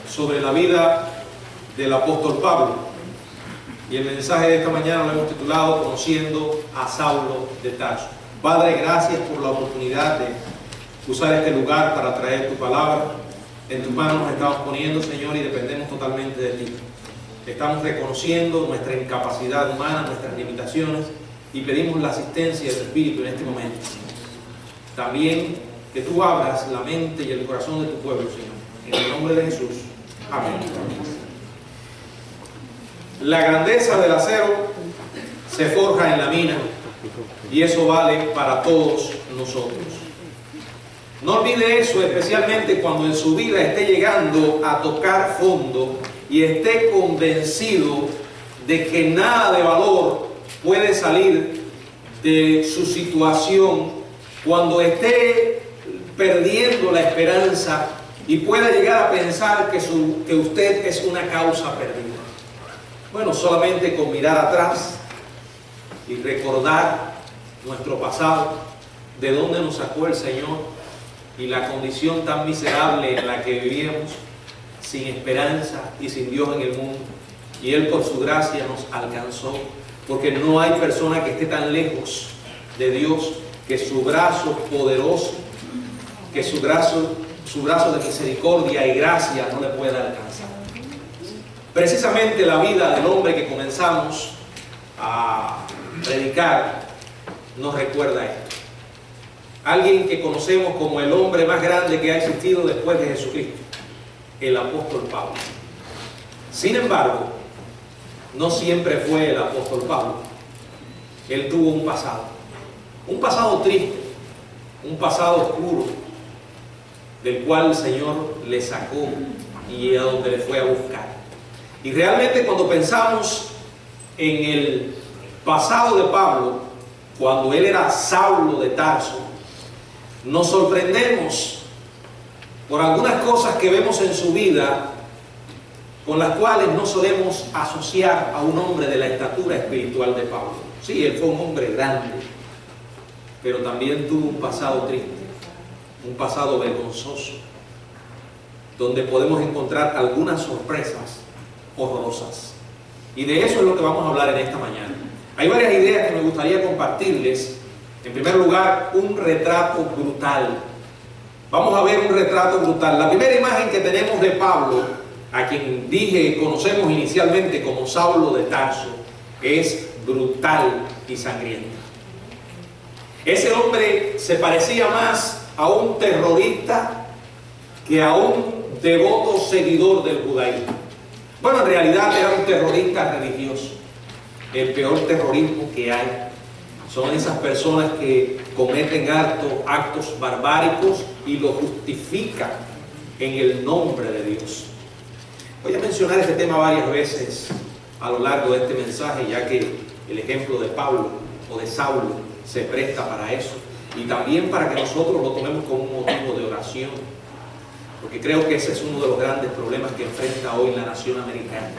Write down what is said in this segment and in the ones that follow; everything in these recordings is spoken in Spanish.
sobre la vida del apóstol Pablo. Y el mensaje de esta mañana lo hemos titulado Conociendo a Saulo de Tarso. Padre, gracias por la oportunidad de usar este lugar para traer tu palabra. En tus manos nos estamos poniendo, Señor, y dependemos totalmente de ti. Estamos reconociendo nuestra incapacidad humana, nuestras limitaciones, y pedimos la asistencia de tu Espíritu en este momento. También que tú abras la mente y el corazón de tu pueblo, Señor. En el nombre de Jesús. Amén. La grandeza del acero se forja en la mina, y eso vale para todos nosotros. No olvide eso, especialmente cuando en su vida esté llegando a tocar fondo y esté convencido de que nada de valor puede salir de su situación, cuando esté perdiendo la esperanza y pueda llegar a pensar que usted es una causa perdida. Bueno, solamente con mirar atrás y recordar nuestro pasado, de dónde nos sacó el Señor y la condición tan miserable en la que vivíamos, sin esperanza y sin Dios en el mundo. Y Él por su gracia nos alcanzó, porque no hay persona que esté tan lejos de Dios que su brazo poderoso, que su brazo de misericordia y gracia no le pueda alcanzar. Precisamente la vida del hombre que comenzamos a predicar nos recuerda esto. Alguien que conocemos como el hombre más grande que ha existido después de Jesucristo, el apóstol Pablo. Sin embargo, no siempre fue el apóstol Pablo. Él tuvo un pasado triste, un pasado oscuro, del cual el Señor le sacó y a donde le fue a buscar. Y realmente cuando pensamos en el pasado de Pablo, cuando él era Saulo de Tarso, nos sorprendemos por algunas cosas que vemos en su vida con las cuales no solemos asociar a un hombre de la estatura espiritual de Pablo. Sí, él fue un hombre grande, pero también tuvo un pasado triste, un pasado vergonzoso, donde podemos encontrar algunas sorpresas horrorosas. Y de eso es lo que vamos a hablar en esta mañana. Hay varias ideas que me gustaría compartirles. En primer lugar, un retrato brutal. Vamos a ver un retrato brutal. La primera imagen que tenemos de Pablo, a quien conocemos inicialmente como Saulo de Tarso, es brutal y sangrienta. Ese hombre se parecía más a un terrorista que a un devoto seguidor del judaísmo. Bueno, en realidad era un terrorista religioso. El peor terrorismo que hay son esas personas que cometen actos barbáricos y lo justifican en el nombre de Dios. Voy a mencionar este tema varias veces a lo largo de este mensaje, ya que el ejemplo de Pablo o de Saulo se presta para eso, y también para que nosotros lo tomemos como un motivo de oración, porque creo que ese es uno de los grandes problemas que enfrenta hoy la nación americana.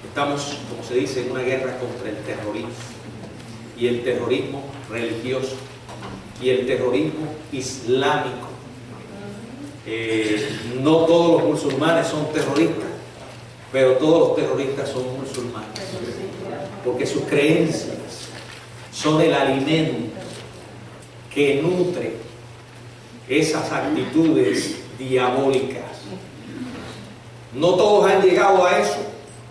Estamos, como se dice, en una guerra contra el terrorismo, y el terrorismo religioso, y el terrorismo islámico. No todos los musulmanes son terroristas, pero todos los terroristas son musulmanes, porque sus creencias son el alimento que nutre esas actitudes diabólicas. No todos han llegado a eso,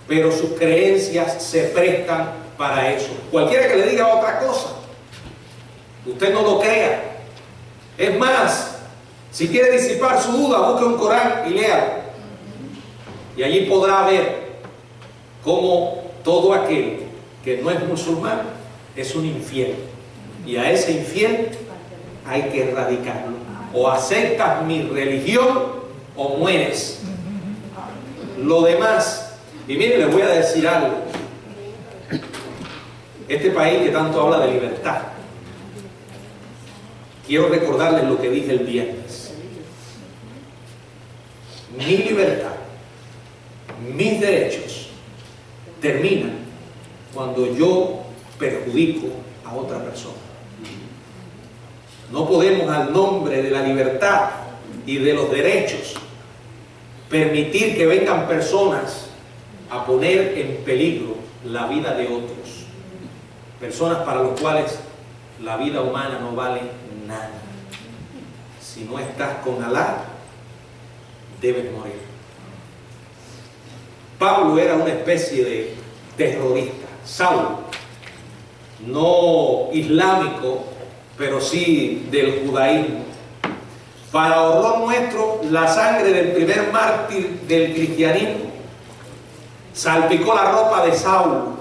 pero sus creencias se prestan para eso. Cualquiera que le diga otra cosa, usted no lo crea. Es más, si quiere disipar su duda, busque un Corán y léalo. Y allí podrá ver cómo todo aquel que no es musulmán es un infiel. Y a ese infiel hay que erradicarlo. O aceptas mi religión o mueres. Lo demás, y mire, les voy a decir algo. Este país que tanto habla de libertad, quiero recordarles lo que dije el viernes. Mi libertad, mis derechos terminan cuando yo perjudico a otra persona. No podemos, al nombre de la libertad y de los derechos, permitir que vengan personas a poner en peligro la vida de otros. Personas para los cuales la vida humana no vale nada. Si no estás con Alá, debes morir. Pablo era una especie de terrorista. Saulo, no islámico, pero sí del judaísmo. Para horror nuestro, la sangre del primer mártir del cristianismo salpicó la ropa de Saulo,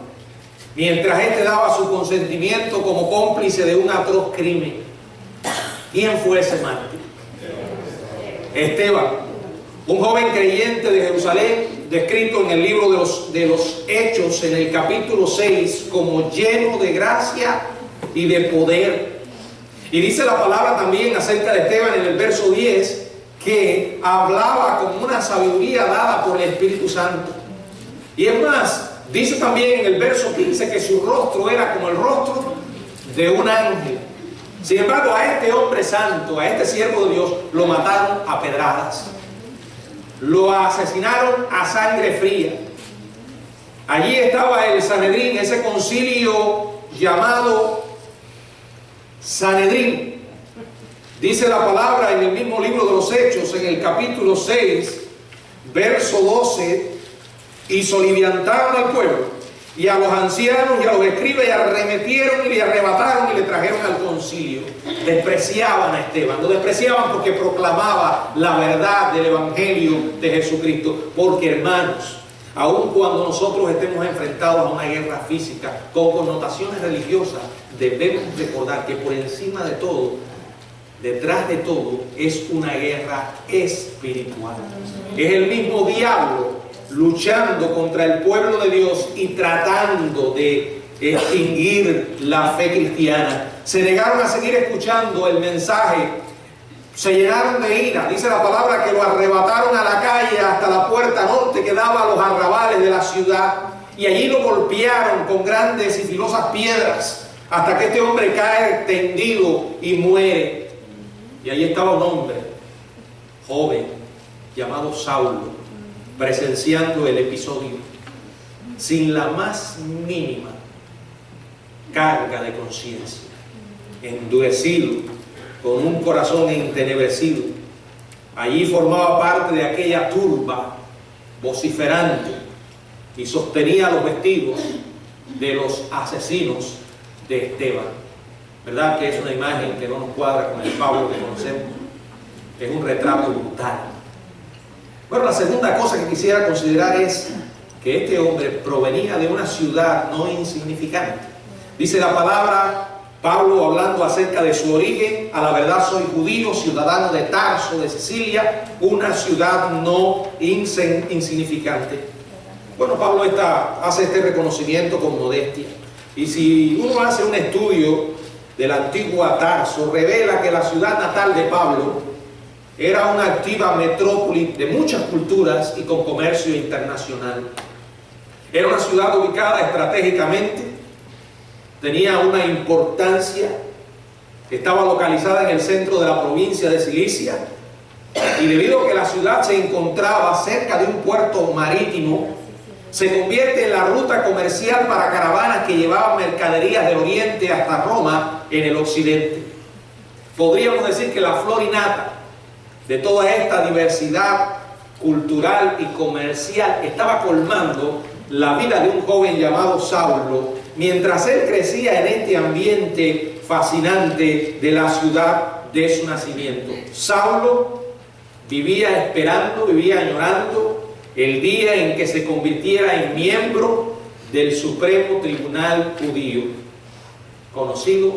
mientras éste daba su consentimiento como cómplice de un atroz crimen. ¿Quién fue ese mártir? Esteban, un joven creyente de Jerusalén, descrito en el libro de los Hechos, en el capítulo 6, como lleno de gracia y de poder. Y dice la palabra también acerca de Esteban en el verso 10, que hablaba con una sabiduría dada por el Espíritu Santo. Y es más, dice también en el verso 15 que su rostro era como el rostro de un ángel. Sin embargo, a este hombre santo, a este siervo de Dios, lo mataron a pedradas. Lo asesinaron a sangre fría. Allí estaba el Sanedrín, ese concilio llamado Sanedrín. Dice la palabra en el mismo libro de los Hechos, en el capítulo 6, verso 12, y soliviantaron al pueblo y a los ancianos y a los escribas, y arremetieron y le arrebataron y le trajeron al concilio. Despreciaban a Esteban, lo despreciaban porque proclamaba la verdad del Evangelio de Jesucristo. Porque, hermanos, aun cuando nosotros estemos enfrentados a una guerra física con connotaciones religiosas, debemos recordar que por encima de todo, detrás de todo, es una guerra espiritual. Es el mismo diablo luchando contra el pueblo de Dios y tratando de extinguir la fe cristiana. Se negaron a seguir escuchando el mensaje, se llenaron de ira. Dice la palabra que lo arrebataron a la calle hasta la puerta norte que daba a los arrabales de la ciudad, y allí lo golpearon con grandes y filosas piedras hasta que este hombre cae tendido y muere. Y allí estaba un hombre joven llamado Saulo, presenciando el episodio sin la más mínima carga de conciencia, endurecido, con un corazón entenebrecido. Allí formaba parte de aquella turba vociferante y sostenía los vestidos de los asesinos de Esteban. ¿Verdad que es una imagen que no nos cuadra con el Pablo que conocemos? Es un retrato brutal. Bueno, la segunda cosa que quisiera considerar es que este hombre provenía de una ciudad no insignificante. Dice la palabra, Pablo hablando acerca de su origen: a la verdad soy judío, ciudadano de Tarso, de Sicilia, una ciudad no insignificante. Bueno, Pablo hace este reconocimiento con modestia. Y si uno hace un estudio de la antigua Tarso, revela que la ciudad natal de Pablo era una activa metrópoli de muchas culturas y con comercio internacional. Era una ciudad ubicada estratégicamente, tenía una importancia, estaba localizada en el centro de la provincia de Cilicia, y debido a que la ciudad se encontraba cerca de un puerto marítimo, se convierte en la ruta comercial para caravanas que llevaban mercaderías del oriente hasta Roma en el occidente. Podríamos decir que la flor y nata de toda esta diversidad cultural y comercial estaba colmando la vida de un joven llamado Saulo, mientras él crecía en este ambiente fascinante de la ciudad de su nacimiento. Saulo vivía esperando, vivía añorando el día en que se convirtiera en miembro del Supremo Tribunal Judío, conocido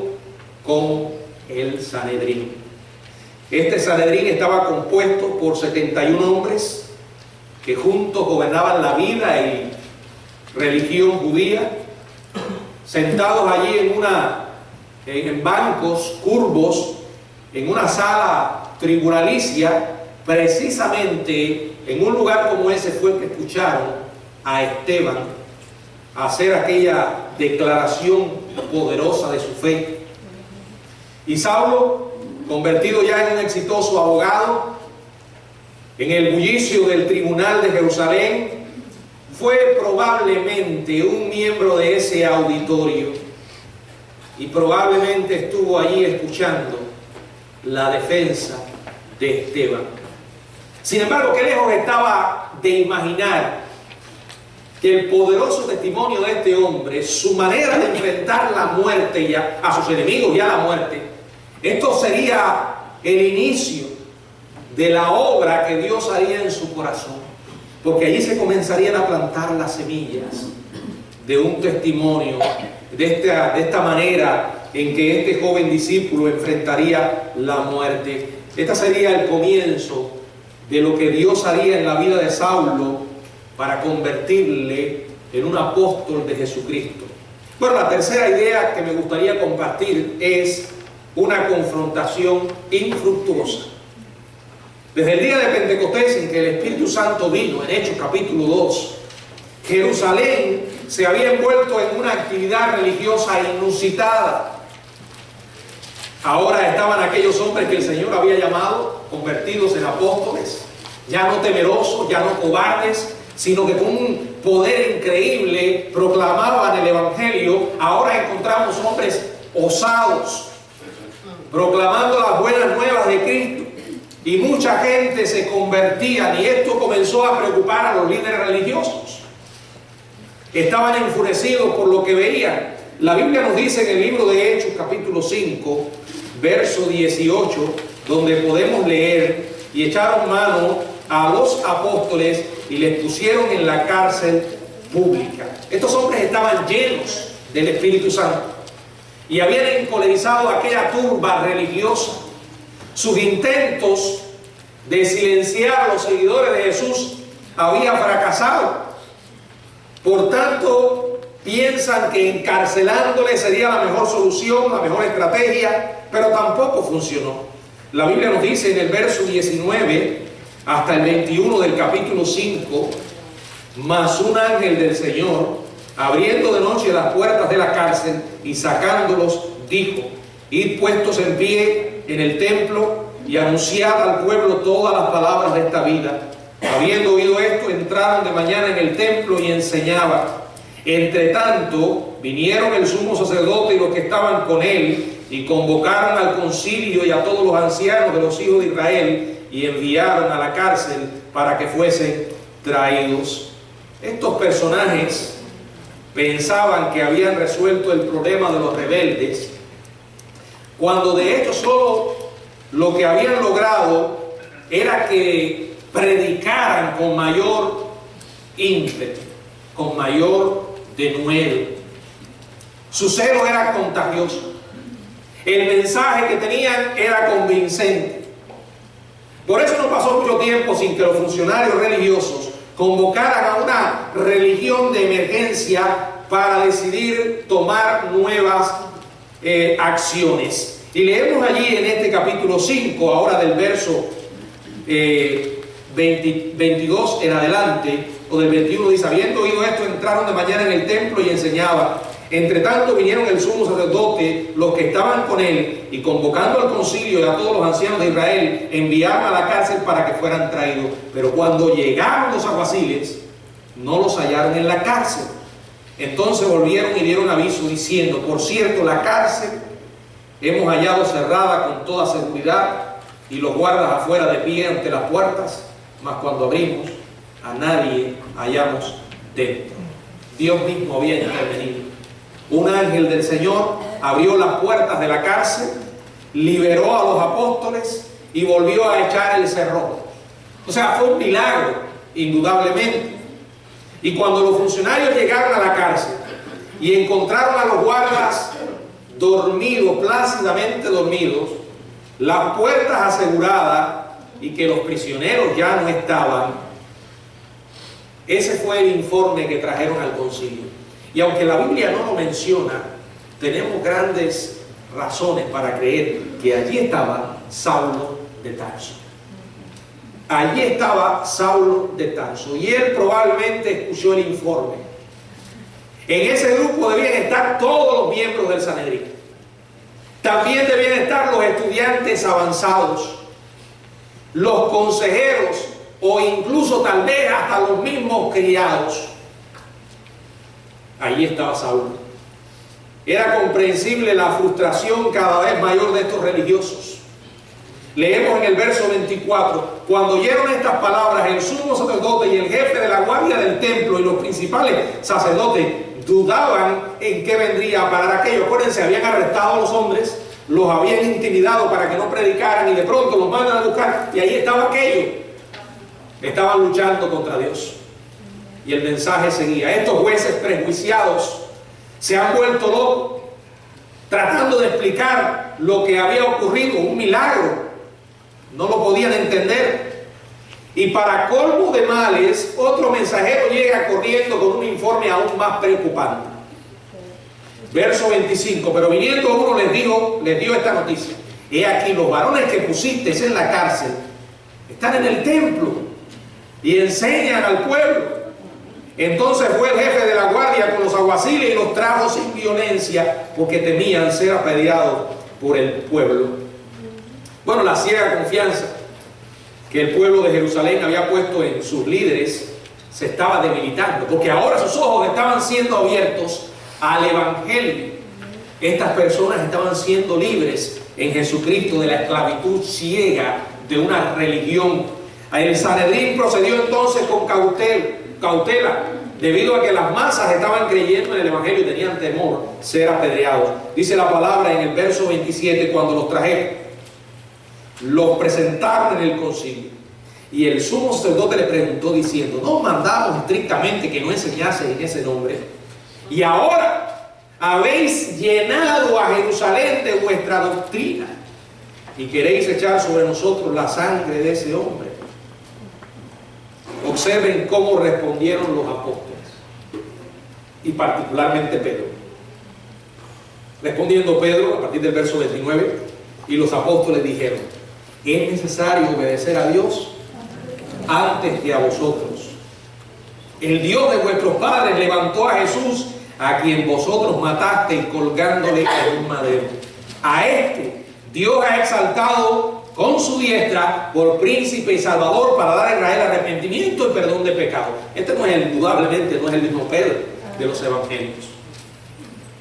como el Sanedrín. Este Sanedrín estaba compuesto por 71 hombres que juntos gobernaban la vida y religión judía, sentados allí en bancos curvos, en una sala tribunalicia. Precisamente en un lugar como ese fue que escucharon a Esteban hacer aquella declaración poderosa de su fe. Y Saulo, convertido ya en un exitoso abogado, en el bullicio del tribunal de Jerusalén, fue probablemente un miembro de ese auditorio y probablemente estuvo allí escuchando la defensa de Esteban. Sin embargo, qué lejos estaba de imaginar que el poderoso testimonio de este hombre, su manera de enfrentar la muerte y a sus enemigos y a la muerte, esto sería el inicio de la obra que Dios haría en su corazón, porque allí se comenzarían a plantar las semillas de un testimonio de esta manera en que este joven discípulo enfrentaría la muerte. Este sería el comienzo de lo que Dios haría en la vida de Saulo para convertirle en un apóstol de Jesucristo. Bueno, la tercera idea que me gustaría compartir es una confrontación infructuosa. Desde el día de Pentecostés, en que el Espíritu Santo vino, en Hechos capítulo 2, Jerusalén se había envuelto en una actividad religiosa inusitada. Ahora estaban aquellos hombres que el Señor había llamado, convertidos en apóstoles, ya no temerosos, ya no cobardes, sino que con un poder increíble proclamaban el Evangelio. Ahora encontramos hombres osados, proclamando las buenas nuevas de Cristo, y mucha gente se convertía, y esto comenzó a preocupar a los líderes religiosos. Estaban enfurecidos por lo que veían. La Biblia nos dice en el libro de Hechos capítulo 5, verso 18, donde podemos leer: y echaron mano a los apóstoles y les pusieron en la cárcel pública. Estos hombres estaban llenos del Espíritu Santo y habían encolerizado a aquella turba religiosa. Sus intentos de silenciar a los seguidores de Jesús habían fracasado. Por tanto, piensan que encarcelándoles sería la mejor solución, la mejor estrategia, pero tampoco funcionó. La Biblia nos dice en el verso 19 hasta el 21 del capítulo 5: mas un ángel del Señor, abriendo de noche las puertas de la cárcel y sacándolos, dijo: id puestos en pie en el templo y anunciad al pueblo todas las palabras de esta vida. Habiendo oído esto, entraron de mañana en el templo y enseñaban. Entre tanto, vinieron el sumo sacerdote y los que estaban con él, y convocaron al concilio y a todos los ancianos de los hijos de Israel, y enviaron a la cárcel para que fuesen traídos. Estos personajes pensaban que habían resuelto el problema de los rebeldes, cuando de hecho solo lo que habían logrado era que predicaran con mayor ímpetu, con mayor denuedo. Su celo era contagioso. El mensaje que tenían era convincente. Por eso no pasó mucho tiempo sin que los funcionarios religiosos convocaran a una religión de emergencia para decidir tomar nuevas acciones. Y leemos allí en este capítulo 5, ahora del verso 22 en adelante, o del 21, dice: habiendo oído esto, entraron de mañana en el templo y enseñaban. Entre tanto vinieron el sumo sacerdote, los que estaban con él, y convocando al concilio y a todos los ancianos de Israel, enviaron a la cárcel para que fueran traídos. Pero cuando llegaron los alguaciles, no los hallaron en la cárcel. Entonces volvieron y dieron aviso diciendo: por cierto, la cárcel hemos hallado cerrada con toda seguridad, y los guardas afuera de pie ante las puertas, mas cuando abrimos, a nadie hallamos dentro. Dios mismo había intervenido. Un ángel del Señor abrió las puertas de la cárcel, liberó a los apóstoles y volvió a echar el cerrojo. O sea, fue un milagro, indudablemente. Y cuando los funcionarios llegaron a la cárcel y encontraron a los guardas dormidos, plácidamente dormidos, las puertas aseguradas y que los prisioneros ya no estaban, ese fue el informe que trajeron al concilio. Y aunque la Biblia no lo menciona, tenemos grandes razones para creer que allí estaba Saulo de Tarso. Allí estaba Saulo de Tarso, y él probablemente escuchó el informe. En ese grupo debían estar todos los miembros del Sanedrín. También debían estar los estudiantes avanzados, los consejeros o incluso tal vez hasta los mismos criados. Allí estaba Saulo. Era comprensible la frustración cada vez mayor de estos religiosos. Leemos en el verso 24: cuando oyeron estas palabras, el sumo sacerdote y el jefe de la guardia del templo y los principales sacerdotes dudaban en qué vendría a parar aquello. Acuérdense, habían arrestado a los hombres, los habían intimidado para que no predicaran, y de pronto los mandan a buscar, y ahí estaba aquello. Estaban luchando contra Dios. Y el mensaje seguía. Estos jueces prejuiciados se han vuelto locos tratando de explicar lo que había ocurrido, un milagro. No lo podían entender. Y para colmo de males, otro mensajero llega corriendo con un informe aún más preocupante. Verso 25: pero viniendo uno les dio esta noticia: he aquí, los varones que pusiste en la cárcel están en el templo y enseñan al pueblo. Entonces fue el jefe de la guardia con los alguaciles y los trajo sin violencia, porque temían ser apedreados por el pueblo. Bueno, la ciega confianza que el pueblo de Jerusalén había puesto en sus líderes se estaba debilitando, porque ahora sus ojos estaban siendo abiertos al Evangelio. Estas personas estaban siendo libres en Jesucristo de la esclavitud ciega de una religión. El Sanedrín procedió entonces con cautela, debido a que las masas estaban creyendo en el Evangelio y tenían temor ser apedreados. Dice la palabra en el verso 27: cuando los trajeron, los presentaron en el concilio, y el sumo sacerdote le preguntó diciendo: ¿no mandamos estrictamente que no enseñase en ese nombre? Y ahora habéis llenado a Jerusalén de vuestra doctrina y queréis echar sobre nosotros la sangre de ese hombre. Observen cómo respondieron los apóstoles, y particularmente Pedro. Respondiendo Pedro, a partir del verso 29, y los apóstoles dijeron: es necesario obedecer a Dios antes que a vosotros. El Dios de vuestros padres levantó a Jesús, a quien vosotros matasteis colgándole en un madero. A este Dios ha exaltado con su diestra por príncipe y salvador, para dar a Israel arrepentimiento y perdón de pecado. Este no es indudablemente, no es el mismo Pedro de los evangelios.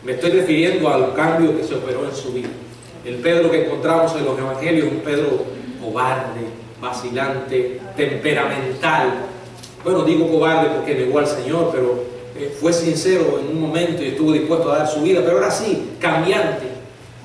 Me estoy refiriendo al cambio que se operó en su vida. El Pedro que encontramos en los evangelios es un Pedro cobarde, vacilante, temperamental. Bueno, digo cobarde porque negó al Señor, pero fue sincero en un momento y estuvo dispuesto a dar su vida, pero ahora sí, cambiante.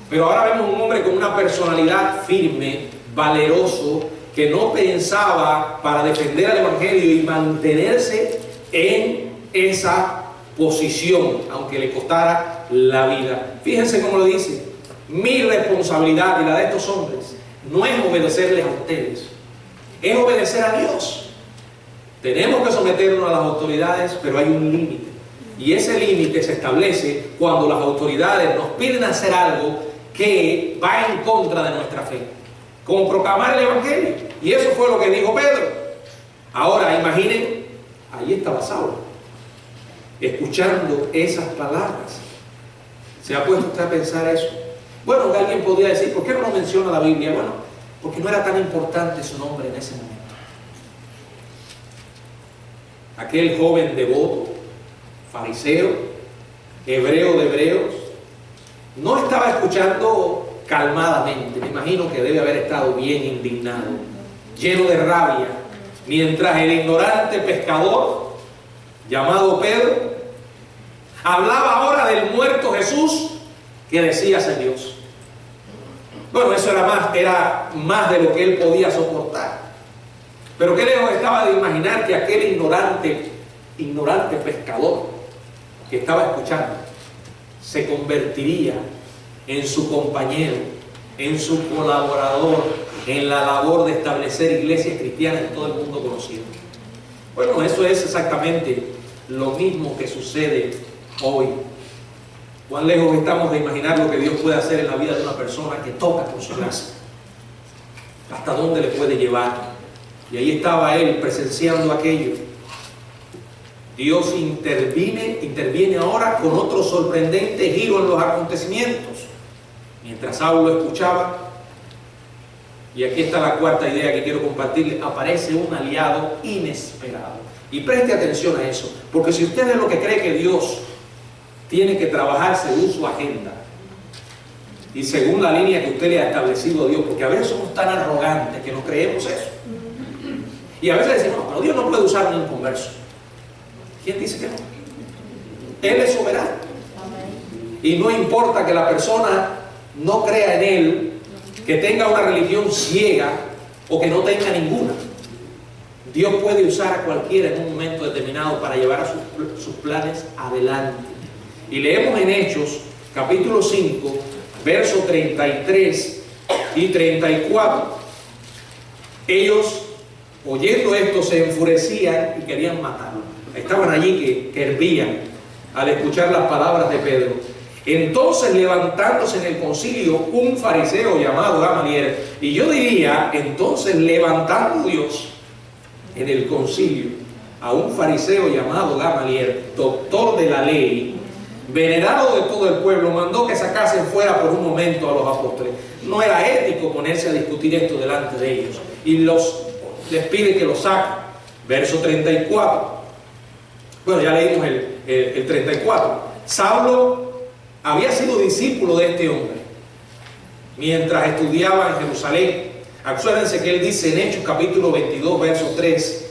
Pero ahora vemos un hombre con una personalidad firme, valeroso, que no pensaba para defender al Evangelio y mantenerse en esa posición, aunque le costara la vida. Fíjense cómo lo dice: mi responsabilidad y la de estos hombres no es obedecerles a ustedes, es obedecer a Dios. Tenemos que someternos a las autoridades, pero hay un límite, y ese límite se establece cuando las autoridades nos piden hacer algo que va en contra de nuestra fe, como proclamar el Evangelio. Y eso fue lo que dijo Pedro. Ahora imaginen, ahí estaba Saulo, escuchando esas palabras. ¿Se ha puesto usted a pensar eso? Bueno, alguien podría decir: ¿por qué no lo menciona la Biblia? Bueno, porque no era tan importante su nombre en ese momento. Aquel joven devoto, fariseo, hebreo de hebreos, no estaba escuchando calmadamente. Me imagino que debe haber estado bien indignado, lleno de rabia, mientras el ignorante pescador llamado Pedro hablaba ahora del muerto Jesús que decía ser Dios. Bueno, eso era más de lo que él podía soportar. Pero qué lejos estaba de imaginar que aquel ignorante pescador que estaba escuchando se convertiría en su compañero, en su colaborador, en la labor de establecer iglesias cristianas en todo el mundo conocido. Bueno, eso es exactamente lo mismo que sucede hoy. ¿Cuán lejos estamos de imaginar lo que Dios puede hacer en la vida de una persona que toca con su gracia? ¿Hasta dónde le puede llevar? Y ahí estaba él presenciando aquello. Dios interviene ahora con otro sorprendente giro en los acontecimientos. Mientras Saulo escuchaba, y aquí está la cuarta idea que quiero compartirle, aparece un aliado inesperado. Y preste atención a eso, porque si usted es lo que cree que Dios tiene que trabajar según su agenda y según la línea que usted le ha establecido a Dios, porque a veces somos tan arrogantes que no creemos eso. Y a veces decimos, no, pero Dios no puede usar un inconverso. ¿Quién dice que no? Él es soberano. Y no importa que la persona no crea en Él, que tenga una religión ciega o que no tenga ninguna. Dios puede usar a cualquiera en un momento determinado para llevar a sus planes adelante. Y leemos en Hechos, capítulo 5, versos 33 y 34. Ellos, oyendo esto, se enfurecían y querían matarlo. Estaban allí que hervían al escuchar las palabras de Pedro. Entonces, levantándose en el concilio un fariseo llamado Gamaliel, y yo diría, entonces levantando Dios en el concilio a un fariseo llamado Gamaliel, doctor de la ley, venerado de todo el pueblo, mandó que sacasen fuera por un momento a los apóstoles. No era ético ponerse a discutir esto delante de ellos, y les pide que los saquen. Verso 34. Bueno, ya leímos el 34. Saulo había sido discípulo de este hombre mientras estudiaba en Jerusalén. Acuérdense que él dice en Hechos capítulo 22, verso 3,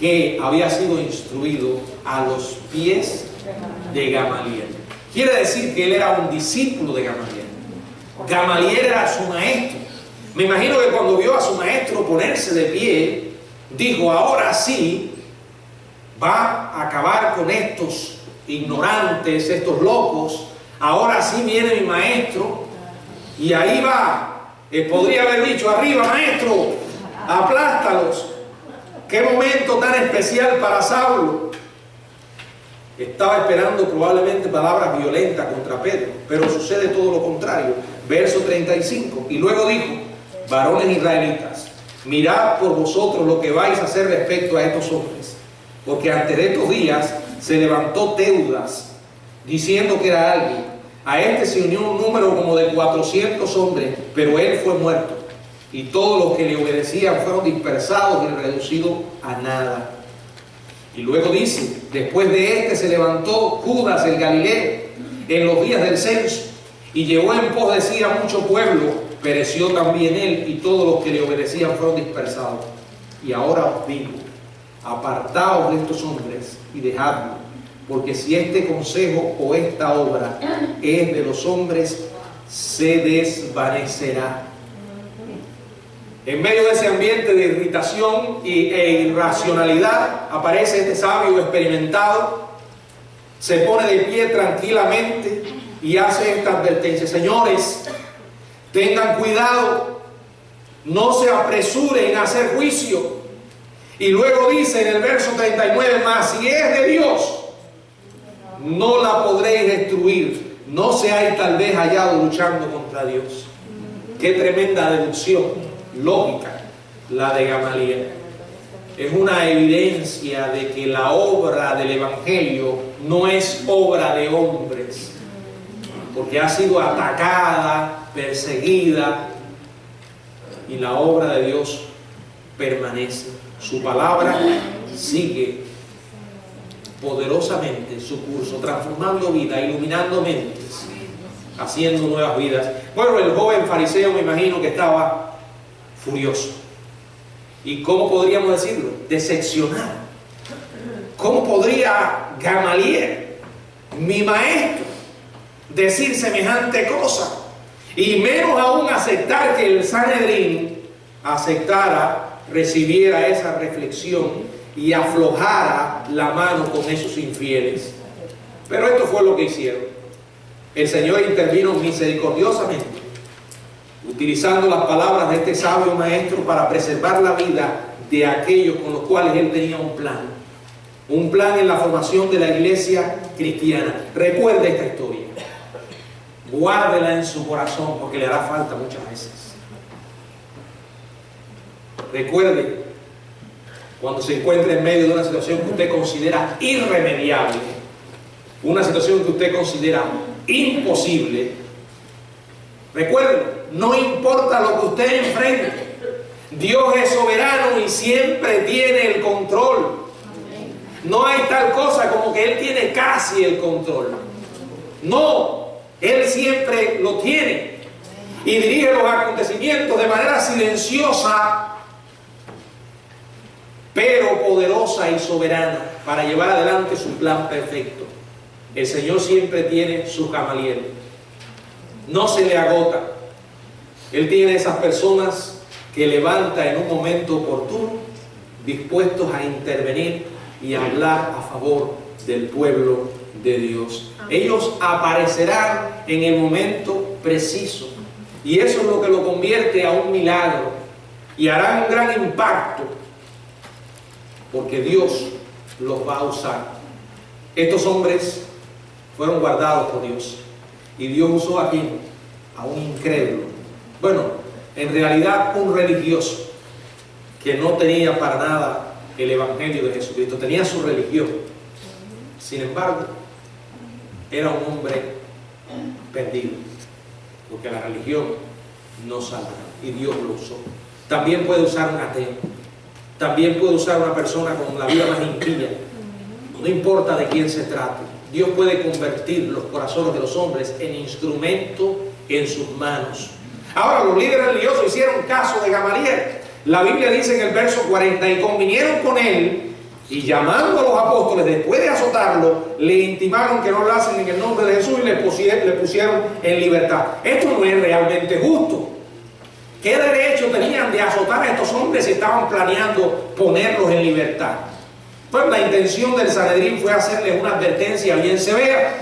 que había sido instruido a los pies de Gamaliel. Quiere decir que él era un discípulo de Gamaliel. Gamaliel era su maestro. Me imagino que cuando vio a su maestro ponerse de pie, dijo, ahora sí va a acabar con estos ignorantes, estos locos. Ahora sí viene mi maestro y ahí va. Podría haber dicho, arriba maestro, aplástalos. Qué momento tan especial para Saulo. Estaba esperando probablemente palabras violentas contra Pedro, pero sucede todo lo contrario. Verso 35. Y luego dijo, varones israelitas, mirad por vosotros lo que vais a hacer respecto a estos hombres, porque antes de estos días se levantó Teudas, diciendo que era alguien. A este se unió un número como de 400 hombres, pero él fue muerto, y todos los que le obedecían fueron dispersados y reducidos a nada. Y luego dice, después de este se levantó Judas el Galileo en los días del censo, y llevó en pos de sí a mucho pueblo, pereció también él, y todos los que le obedecían fueron dispersados. Y ahora os digo, apartaos de estos hombres y dejadlo, porque si este consejo o esta obra es de los hombres, se desvanecerá. En medio de ese ambiente de irritación e irracionalidad, aparece este sabio experimentado, se pone de pie tranquilamente y hace esta advertencia. Señores, tengan cuidado, no se apresuren a hacer juicio. Y luego dice en el verso 39 más, si es de Dios, no la podréis destruir, no seáis tal vez hallado luchando contra Dios. Qué tremenda deducción lógica la de Gamaliel. Es una evidencia de que la obra del Evangelio no es obra de hombres, porque ha sido atacada, perseguida, y la obra de Dios permanece. Su palabra sigue poderosamente su curso, transformando vidas, iluminando mentes, haciendo nuevas vidas. Bueno, el joven fariseo me imagino que estaba furioso. ¿Y cómo podríamos decirlo? Decepcionado. ¿Cómo podría Gamaliel, mi maestro, decir semejante cosa? Y menos aún aceptar que el Sanedrín aceptara, recibiera esa reflexión y aflojara la mano con esos infieles. Pero esto fue lo que hicieron. El Señor intervino misericordiosamente, utilizando las palabras de este sabio maestro para preservar la vida de aquellos con los cuales él tenía un plan en la formación de la iglesia cristiana. Recuerde esta historia, guárdela en su corazón, porque le hará falta muchas veces. Recuerde, cuando se encuentre en medio de una situación que usted considera irremediable, una situación que usted considera imposible, recuerde, no importa lo que usted enfrente, Dios es soberano y siempre tiene el control. No hay tal cosa como que Él tiene casi el control. No, Él siempre lo tiene. Y dirige los acontecimientos de manera silenciosa, pero poderosa y soberana, para llevar adelante su plan perfecto. El Señor siempre tiene su Gamaliel. No se le agota. Él tiene esas personas que levanta en un momento oportuno, dispuestos a intervenir y a hablar a favor del pueblo de Dios. Ellos aparecerán en el momento preciso, y eso es lo que lo convierte a un milagro, y hará un gran impacto, porque Dios los va a usar. Estos hombres fueron guardados por Dios, y Dios usó aquí a un incrédulo, bueno, en realidad un religioso, que no tenía para nada el Evangelio de Jesucristo, tenía su religión. Sin embargo, era un hombre perdido, porque la religión no salva, y Dios lo usó. También puede usar un ateo, también puede usar una persona con la vida más impía. No importa de quién se trate, Dios puede convertir los corazones de los hombres en instrumento en sus manos. Ahora, los líderes religiosos hicieron caso de Gamaliel. La Biblia dice en el verso 40, y convinieron con él, y llamando a los apóstoles, después de azotarlo, le intimaron que no lo hacen en el nombre de Jesús, y le pusieron en libertad. Esto no es realmente justo. ¿Qué derecho tenían de azotar a estos hombres si estaban planeando ponerlos en libertad? Pues la intención del Sanedrín fue hacerles una advertencia bien severa.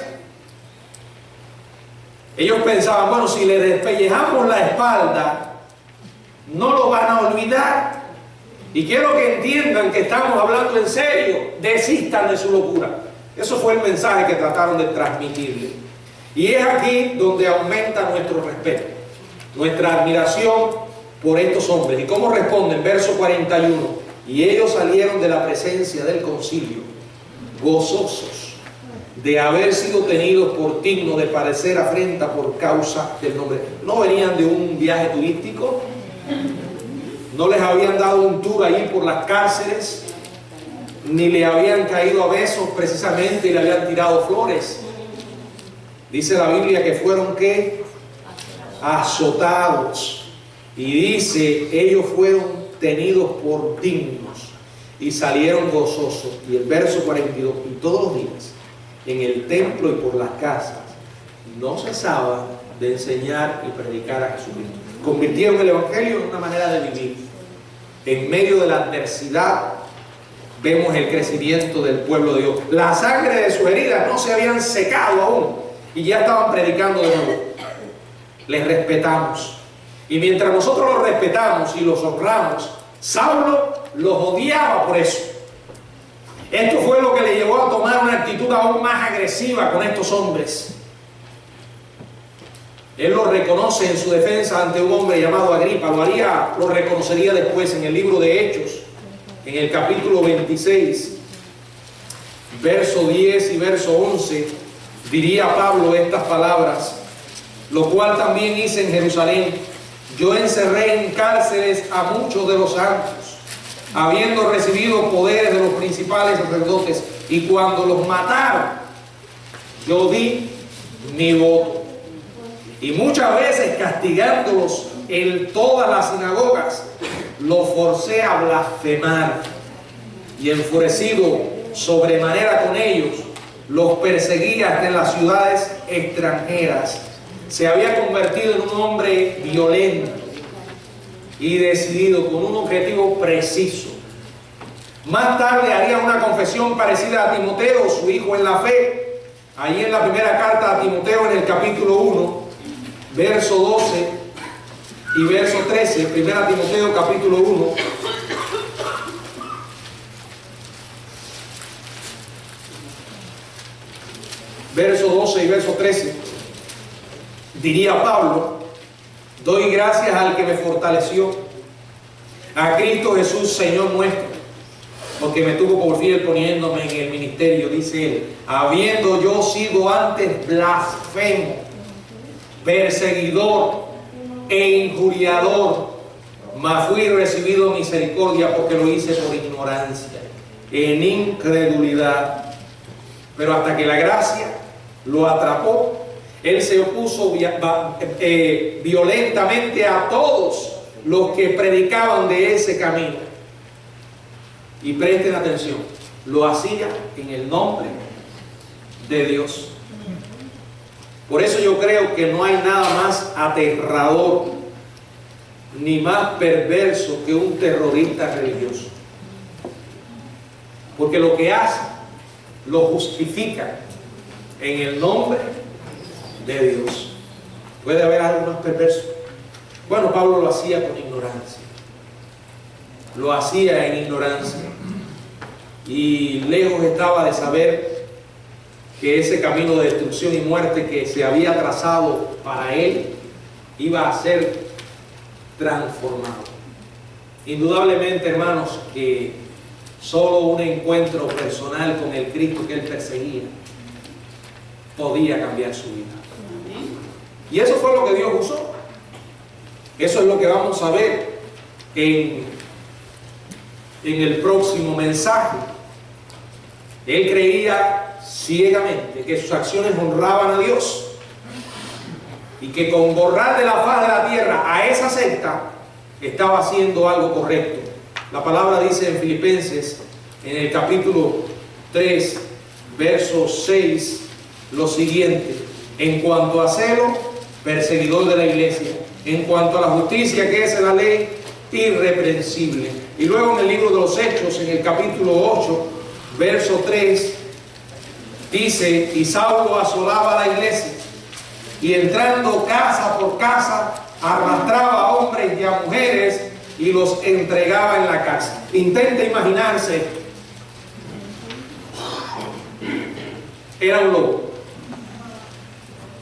Ellos pensaban, bueno, si le despellejamos la espalda, no lo van a olvidar. Y quiero que entiendan que estamos hablando en serio. Desistan de su locura. Eso fue el mensaje que trataron de transmitirle. Y es aquí donde aumenta nuestro respeto, nuestra admiración por estos hombres. ¿Y cómo responden? Verso 41. Y ellos salieron de la presencia del concilio, gozosos de haber sido tenidos por digno de padecer afrenta por causa del nombre. ¿No venían de un viaje turístico? ¿No les habían dado un tour ahí por las cárceles? Ni le habían caído a besos precisamente y le habían tirado flores. Dice la Biblia que fueron, ¿qué? Azotados. Y dice, ellos fueron tenidos por dignos y salieron gozosos. Y el verso 42, y todos los días en el templo y por las casas no cesaban de enseñar y predicar a Jesucristo. Convirtieron el Evangelio en una manera de vivir. En medio de la adversidad vemos el crecimiento del pueblo de Dios. La sangre de sus heridas no se habían secado aún y ya estaban predicando de nuevo. Les respetamos. Y mientras nosotros los respetamos y los honramos, Saulo los odiaba por eso. Esto fue lo que le llevó a tomar una actitud aún más agresiva con estos hombres. Él lo reconoce en su defensa ante un hombre llamado Agripa. Lo reconocería después en el libro de Hechos, en el capítulo 26, verso 10 y verso 11. Diría Pablo estas palabras: lo cual también hice en Jerusalén. Yo encerré en cárceles a muchos de los santos, habiendo recibido poderes de los principales sacerdotes, y cuando los mataron, yo di mi voto. Y muchas veces, castigándolos en todas las sinagogas, los forcé a blasfemar. Y enfurecido sobremanera con ellos, los perseguía hasta en las ciudades extranjeras. Se había convertido en un hombre violento y decidido, con un objetivo preciso. Más tarde haría una confesión parecida a Timoteo, su hijo en la fe. Allí en la primera carta a Timoteo, en el capítulo 1, verso 12 y verso 13, primera Timoteo capítulo 1. Verso 12 y verso 13. Diría Pablo: doy gracias al que me fortaleció, a Cristo Jesús, Señor nuestro, porque me tuvo por fiel poniéndome en el ministerio, dice él, habiendo yo sido antes blasfemo, perseguidor e injuriador, mas fui recibido misericordia porque lo hice por ignorancia, en incredulidad. Pero hasta que la gracia lo atrapó, él se opuso violentamente a todos los que predicaban de ese camino. Y presten atención, lo hacía en el nombre de Dios. Por eso yo creo que no hay nada más aterrador ni más perverso que un terrorista religioso. Porque lo que hace lo justifica en el nombre de Dios. ¿Puede haber algo más perverso? Bueno, Pablo lo hacía con ignorancia. Lo hacía en ignorancia. Y lejos estaba de saber que ese camino de destrucción y muerte que se había trazado para él iba a ser transformado. Indudablemente, hermanos, que solo un encuentro personal con el Cristo que él perseguía podía cambiar su vida. Y eso fue lo que Dios usó. Eso es lo que vamos a ver en el próximo mensaje. Él creía ciegamente que sus acciones honraban a Dios y que con borrar de la faz de la tierra a esa secta estaba haciendo algo correcto. La palabra dice en Filipenses, en el capítulo 3, verso 6, lo siguiente: en cuanto a celo, perseguidor de la iglesia; en cuanto a la justicia que es la ley, irreprensible. Y luego en el libro de los Hechos, en el capítulo 8, verso 3, dice: y Saulo asolaba la iglesia, y entrando casa por casa, arrastraba a hombres y a mujeres y los entregaba en la cárcel. Intenta imaginarse, era un lobo,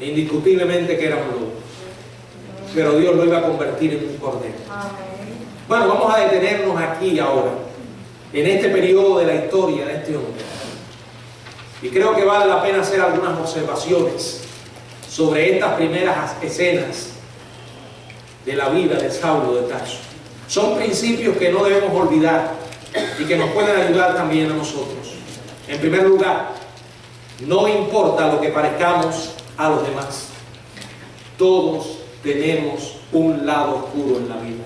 indiscutiblemente que era un lobo, pero Dios lo iba a convertir en un cordero. Bueno, vamos a detenernos aquí ahora, en este periodo de la historia de este hombre, y creo que vale la pena hacer algunas observaciones sobre estas primeras escenas de la vida de Saulo de Tarso. Son principios que no debemos olvidar y que nos pueden ayudar también a nosotros. En primer lugar, no importa lo que parezcamos a los demás, todos tenemos un lado oscuro en la vida.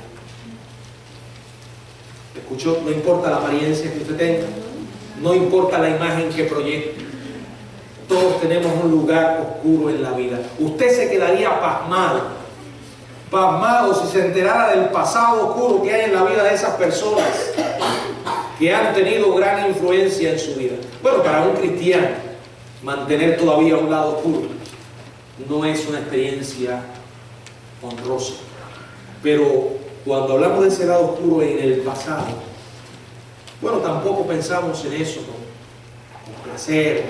¿Escuchó? No importa la apariencia que usted tenga, no importa la imagen que proyecte, todos tenemos un lugar oscuro en la vida. Usted se quedaría pasmado si se enterara del pasado oscuro que hay en la vida de esas personas que han tenido gran influencia en su vida. Bueno, para un cristiano, mantener todavía un lado oscuro no es una experiencia honrosa. Pero cuando hablamos de ese lado oscuro en el pasado, bueno, tampoco pensamos en eso con placer,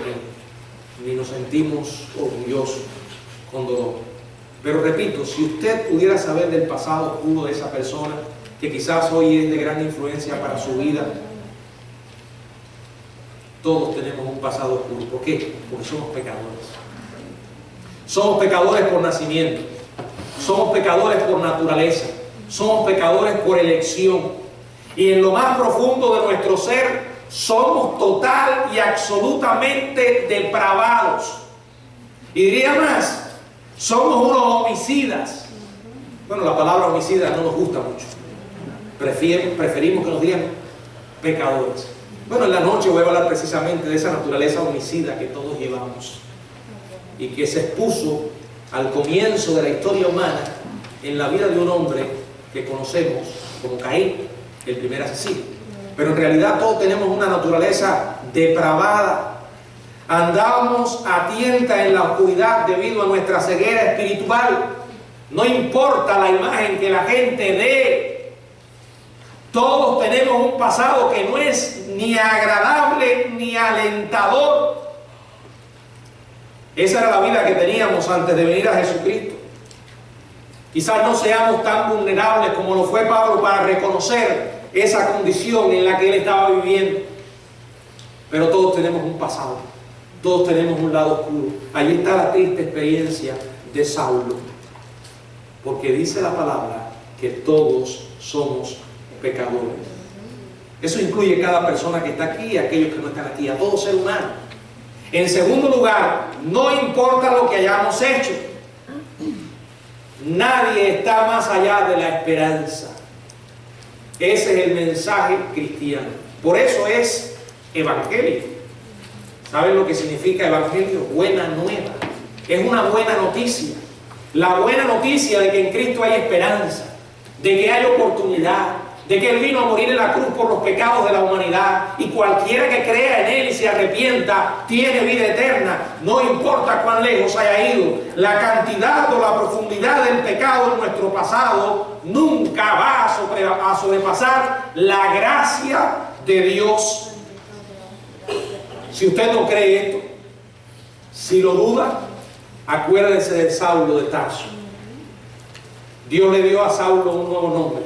ni nos sentimos orgullosos, con dolor. Pero repito, si usted pudiera saber del pasado oscuro de esa persona, que quizás hoy es de gran influencia para su vida, todos tenemos un pasado oscuro. ¿Por qué? Porque somos pecadores. Somos pecadores por nacimiento, somos pecadores por naturaleza, somos pecadores por elección, y en lo más profundo de nuestro ser somos total y absolutamente depravados. Y diría más, somos unos homicidas. Bueno, la palabra homicida no nos gusta mucho. Preferimos que nos digan pecadores. Bueno, en la noche voy a hablar precisamente de esa naturaleza homicida que todos llevamos y que se expuso al comienzo de la historia humana en la vida de un hombre que conocemos como Caín, el primer asesino. Pero en realidad todos tenemos una naturaleza depravada. Andamos a tienta en la oscuridad debido a nuestra ceguera espiritual. No importa la imagen que la gente dé, todos tenemos un pasado que no es ni agradable ni alentador. Esa era la vida que teníamos antes de venir a Jesucristo. Quizás no seamos tan vulnerables como lo fue Pablo para reconocer esa condición en la que él estaba viviendo, pero todos tenemos un pasado, todos tenemos un lado oscuro. Allí está la triste experiencia de Saulo, porque dice la palabra que todos somos pecadores. Eso incluye cada persona que está aquí y aquellos que no están aquí, a todo ser humano. En segundo lugar, no importa lo que hayamos hecho, nadie está más allá de la esperanza. Ese es el mensaje cristiano. Por eso es evangelio. ¿Saben lo que significa evangelio? Buena nueva. Es una buena noticia. La buena noticia de que en Cristo hay esperanza, de que hay oportunidad, de que Él vino a morir en la cruz por los pecados de la humanidad, y cualquiera que crea en Él y se arrepienta tiene vida eterna, no importa cuán lejos haya ido. La cantidad o la profundidad del pecado en nuestro pasado nunca va a sobrepasar la gracia de Dios. Si usted no cree esto, si lo duda, acuérdese de Saulo de Tarso. Dios le dio a Saulo un nuevo nombre,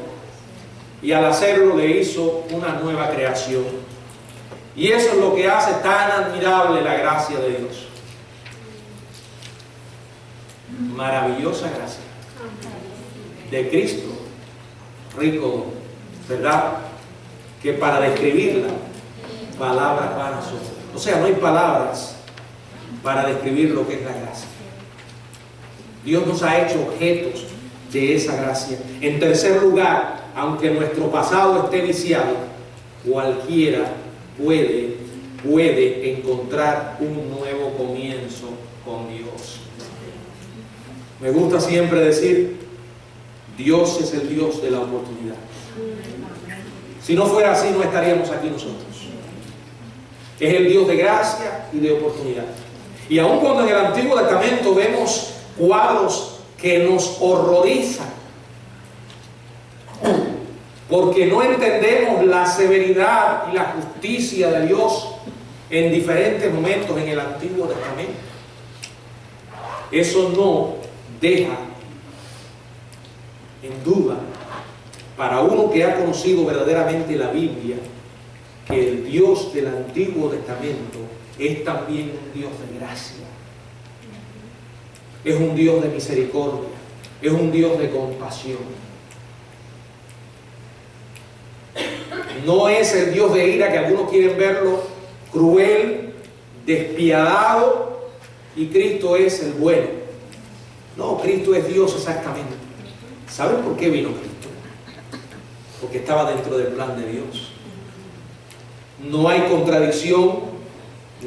y al hacerlo le hizo una nueva creación. Y eso es lo que hace tan admirable la gracia de Dios. Maravillosa gracia de Cristo, rico, ¿verdad? Que para describirla, palabras vanas son. O sea, no hay palabras para describir lo que es la gracia. Dios nos ha hecho objetos de esa gracia. En tercer lugar, aunque nuestro pasado esté viciado, cualquiera puede encontrar un nuevo comienzo con Dios. Me gusta siempre decir, Dios es el Dios de la oportunidad. Si no fuera así, no estaríamos aquí nosotros. Es el Dios de gracia y de oportunidad. Y aun cuando en el Antiguo Testamento vemos cuadros que nos horrorizan, porque no entendemos la severidad y la justicia de Dios en diferentes momentos en el Antiguo Testamento, eso no deja en duda para uno que ha conocido verdaderamente la Biblia que el Dios del Antiguo Testamento es también un Dios de gracia, es un Dios de misericordia, es un Dios de compasión. No es el Dios de ira que algunos quieren verlo cruel, despiadado, y Cristo es el bueno. No, Cristo es Dios exactamente. ¿Saben por qué vino Cristo? Porque estaba dentro del plan de Dios. No hay contradicción,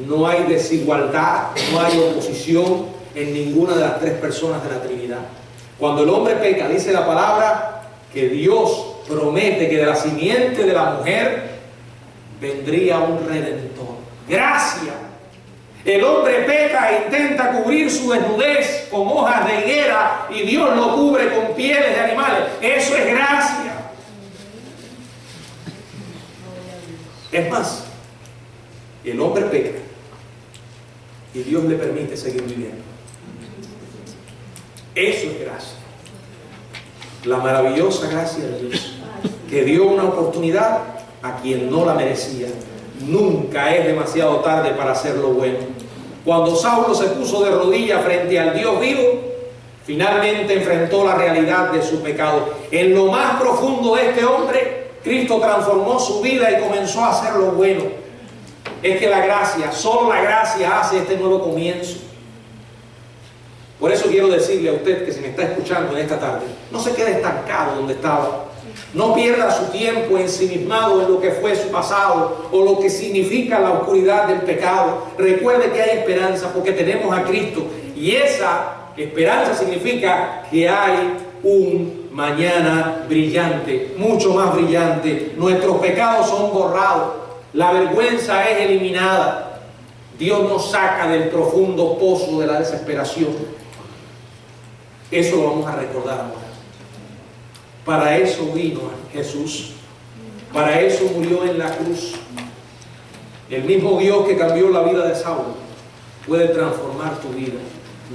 no hay desigualdad, no hay oposición en ninguna de las tres personas de la Trinidad. Cuando el hombre peca, dice la palabra que Dios promete que de la simiente de la mujer vendría un redentor. Gracia. El hombre peca e intenta cubrir su desnudez con hojas de higuera y Dios lo cubre con pieles de animales. Eso es gracia. Es más, el hombre peca y Dios le permite seguir viviendo. Eso es gracia. La maravillosa gracia de Dios, que dio una oportunidad a quien no la merecía. Nunca es demasiado tarde para hacer lo bueno. Cuando Saulo se puso de rodillas frente al Dios vivo, finalmente enfrentó la realidad de su pecado. En lo más profundo de este hombre, Cristo transformó su vida y comenzó a hacer lo bueno. Es que la gracia, solo la gracia hace este nuevo comienzo. Por eso quiero decirle a usted que se me está escuchando en esta tarde, no se quede estancado donde estaba. No pierda su tiempo ensimismado en lo que fue su pasado o lo que significa la oscuridad del pecado. Recuerde que hay esperanza porque tenemos a Cristo. Y esa esperanza significa que hay un mañana brillante, mucho más brillante. Nuestros pecados son borrados. La vergüenza es eliminada. Dios nos saca del profundo pozo de la desesperación. Eso lo vamos a recordar ahora. Para eso vino Jesús. Para eso murió en la cruz. El mismo Dios que cambió la vida de Saulo puede transformar tu vida.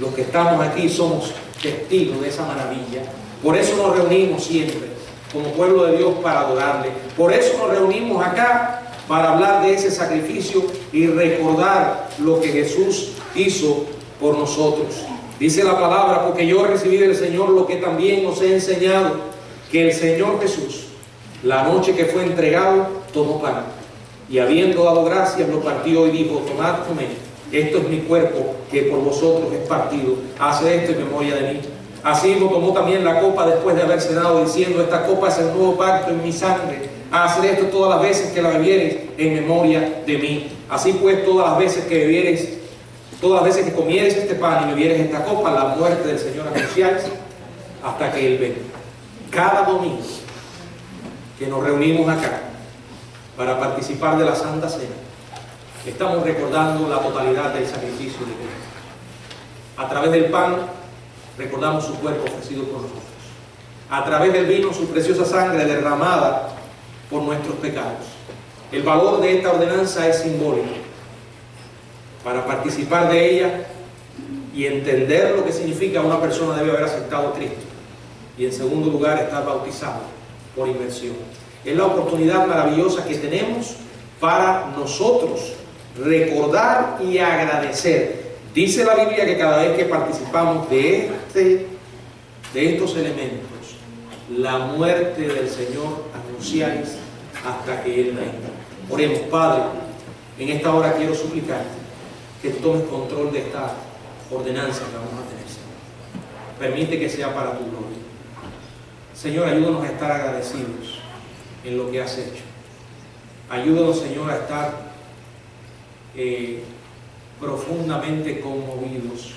Los que estamos aquí somos testigos de esa maravilla. Por eso nos reunimos siempre como pueblo de Dios para adorarle. Por eso nos reunimos acá para hablar de ese sacrificio y recordar lo que Jesús hizo por nosotros. Dice la palabra, porque yo recibí del Señor lo que también os he enseñado, que el Señor Jesús, La noche que fue entregado, tomó pan, y habiendo dado gracias, lo partió y dijo: tomad, comed, esto es mi cuerpo, que por vosotros es partido. Haced esto en memoria de mí. Asimismo tomó también la copa después de haber cenado, diciendo: esta copa es el nuevo pacto en mi sangre. Haced esto todas las veces que la bebiereis en memoria de mí. Así pues, todas las veces que bebiereis, todas las veces que comiereis este pan y bebiereis esta copa, la muerte del Señor anunciáis hasta que Él venga. Cada domingo que nos reunimos acá para participar de la Santa Cena, estamos recordando la totalidad del sacrificio de Cristo. A través del pan recordamos su cuerpo ofrecido por nosotros. A través del vino, su preciosa sangre derramada por nuestros pecados. El valor de esta ordenanza es simbólico. Para participar de ella y entender lo que significa, una persona debe haber aceptado a Cristo. Y en segundo lugar, estar bautizado por inmersión. Es la oportunidad maravillosa que tenemos para nosotros recordar y agradecer. Dice la Biblia que cada vez que participamos de estos elementos, la muerte del Señor anunciáis hasta que Él venga. Oremos. Padre, en esta hora quiero suplicarte que tú tomes control de esta ordenanza que vamos a tener, Señor. Permite que sea para tu gloria. Señor, ayúdanos a estar agradecidos en lo que has hecho. Ayúdanos, Señor, a estar profundamente conmovidos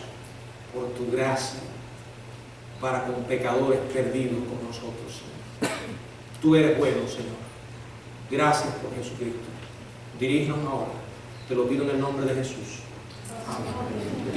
por tu gracia para con pecadores perdidos como nosotros, Señor. Tú eres bueno, Señor. Gracias por Jesucristo. Dirígenos ahora. Te lo pido en el nombre de Jesús. Amén.